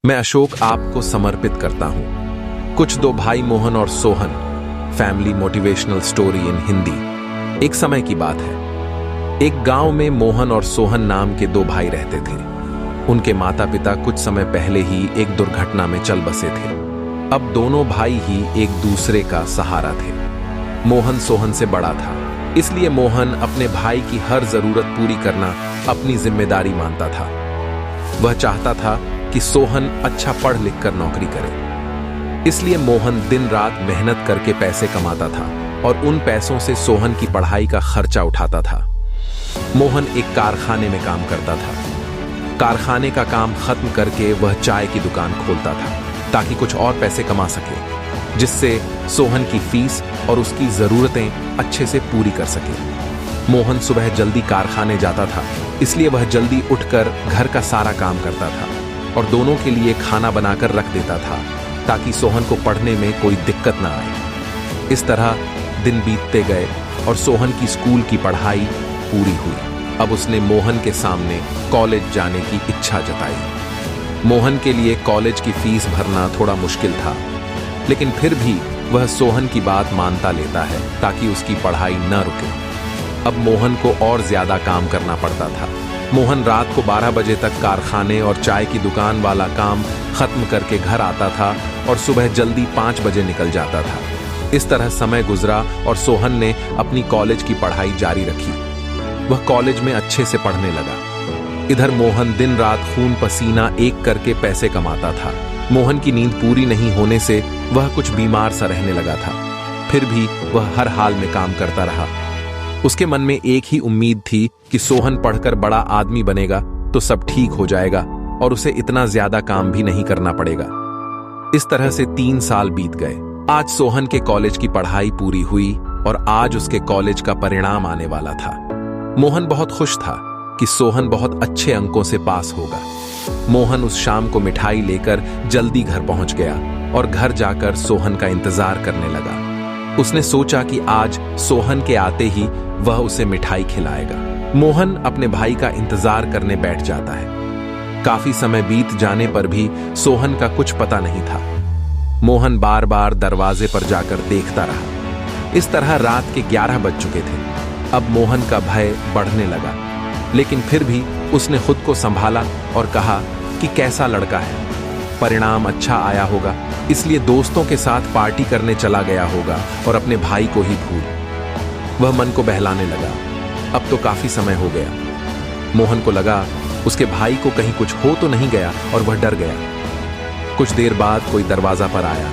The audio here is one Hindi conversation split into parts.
मैं अशोक आपको समर्पित करता हूं कुछ दो भाई मोहन और Sohan, family motivational story in Hindi. एक समय की बात है, एक गांव में मोहन और सोहन नाम के दो भाई रहते थे। उनके माता पिता कुछ समय पहले ही एक दुर्घटना में चल बसे थे। अब दोनों भाई ही एक दूसरे का सहारा थे। मोहन सोहन से बड़ा था, इसलिए मोहन अपने भाई की हर जरूरत पूरी करना अपनी जिम्मेदारी मानता था। वह चाहता था कि सोहन अच्छा पढ़ लिख कर नौकरी करे, इसलिए मोहन दिन रात मेहनत करके पैसे कमाता था और उन पैसों से सोहन की पढ़ाई का खर्चा उठाता था। मोहन एक कारखाने में काम करता था। कारखाने का काम खत्म करके वह चाय की दुकान खोलता था ताकि कुछ और पैसे कमा सके, जिससे सोहन की फीस और उसकी जरूरतें अच्छे से पूरी कर सके। मोहन सुबह जल्दी कारखाने जाता था, इसलिए वह जल्दी उठकर घर का सारा काम करता था और दोनों के लिए खाना बनाकर रख देता था ताकि सोहन को पढ़ने में कोई दिक्कत ना आए। इस तरह दिन बीतते गए और सोहन की स्कूल की पढ़ाई पूरी हुई। अब उसने मोहन के सामने कॉलेज जाने की इच्छा जताई। मोहन के लिए कॉलेज की फीस भरना थोड़ा मुश्किल था, लेकिन फिर भी वह सोहन की बात मानता लेता है ताकि उसकी पढ़ाई न रुके। अब मोहन को और ज्यादा काम करना पड़ता था। मोहन रात को 12 बजे तक कारखाने और चाय की दुकान वाला काम खत्म करके घर आता था और सुबह जल्दी 5 बजे निकल जाता था। इस तरह समय गुजरा और सोहन ने अपनी कॉलेज की पढ़ाई जारी रखी। वह कॉलेज में अच्छे से पढ़ने लगा। इधर मोहन दिन रात खून पसीना एक करके पैसे कमाता था। मोहन की नींद पूरी नहीं होने से वह कुछ बीमार सा रहने लगा था। फिर भी वह हर हाल में काम करता रहा। उसके मन में एक ही उम्मीद थी कि सोहन पढ़कर बड़ा आदमी बनेगा तो सब ठीक हो जाएगा और उसे इतना ज्यादा काम भी नहीं करना पड़ेगा। इस तरह से 3 साल बीत गए। आज सोहन के कॉलेज की पढ़ाई पूरी हुई और आज उसके कॉलेज का परिणाम आने वाला था। मोहन बहुत खुश था कि सोहन बहुत अच्छे अंकों से पास होगा। मोहन उस शाम को मिठाई लेकर जल्दी घर पहुंच गया और घर जाकर सोहन का इंतजार करने लगा। उसने सोचा कि आज सोहन के आते ही वह उसे मिठाई खिलाएगा। मोहन अपने भाई का इंतजार करने बैठ जाता है। काफी समय बीत जाने पर भी सोहन का कुछ पता नहीं था। मोहन बार बार दरवाजे पर जाकर देखता रहा। इस तरह रात के 11 बज चुके थे। अब मोहन का भय बढ़ने लगा, लेकिन फिर भी उसने खुद को संभाला और कहा कि कैसा लड़का है, परिणाम अच्छा आया होगा, इसलिए दोस्तों के साथ पार्टी करने चला गया होगा और अपने भाई को ही भूल। वह मन को बहलाने लगा। अब तो काफी समय हो गया। मोहन को लगा उसके भाई को कहीं कुछ हो तो नहीं गया और वह डर गया। कुछ देर बाद कोई दरवाजा पर आया।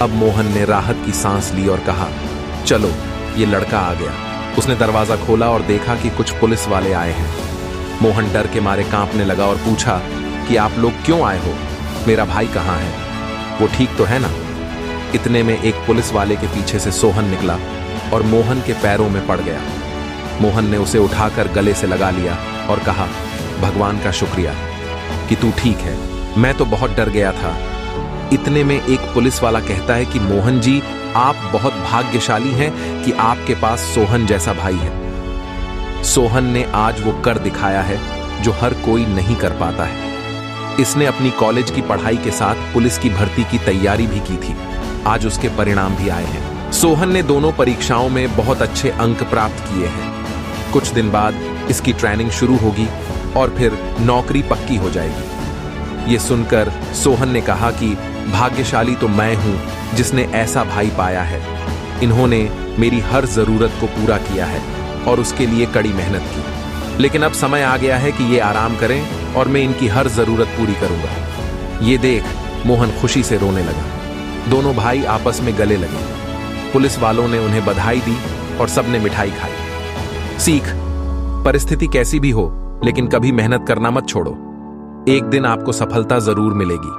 अब मोहन ने राहत की सांस ली और कहा, चलो ये लड़का आ गया। उसने दरवाजा खोला और देखा कि कुछ पुलिस वाले आए हैं। मोहन डर के मारे कांपने लगा और पूछा कि आप लोग क्यों आए हो? मेरा भाई कहाँ है? वो ठीक तो है ना? इतने में एक पुलिस वाले के पीछे से सोहन निकला और मोहन के पैरों में पड़ गया। मोहन ने उसे उठाकर गले से लगा लिया और कहा, भगवान का शुक्रिया कि तू ठीक है, मैं तो बहुत डर गया था। इतने में एक पुलिस वाला कहता है कि मोहन जी, आप बहुत भाग्यशाली हैं कि आपके पास सोहन जैसा भाई है। सोहन ने आज वो कर दिखाया है जो हर कोई नहीं कर पाता है। इसने अपनी कॉलेज की पढ़ाई के साथ पुलिस की भर्ती की तैयारी भी की थी। आज उसके परिणाम भी आए हैं। सोहन ने दोनों परीक्षाओं में बहुत अच्छे अंक प्राप्त किए हैं। कुछ दिन बाद इसकी ट्रेनिंग शुरू होगी और फिर नौकरी पक्की हो जाएगी। ये सुनकर सोहन ने कहा कि भाग्यशाली तो मैं हूं जिसने ऐसा भाई पाया है। इन्होंने मेरी हर जरूरत को पूरा किया है और उसके लिए कड़ी मेहनत की। लेकिन अब समय आ गया है कि ये आराम करें और मैं इनकी हर जरूरत पूरी करूंगा। ये देख मोहन खुशी से रोने लगा। दोनों भाई आपस में गले लगे। पुलिस वालों ने उन्हें बधाई दी और सबने मिठाई खाई। सीख, परिस्थिति कैसी भी हो, लेकिन कभी मेहनत करना मत छोड़ो। एक दिन आपको सफलता जरूर मिलेगी।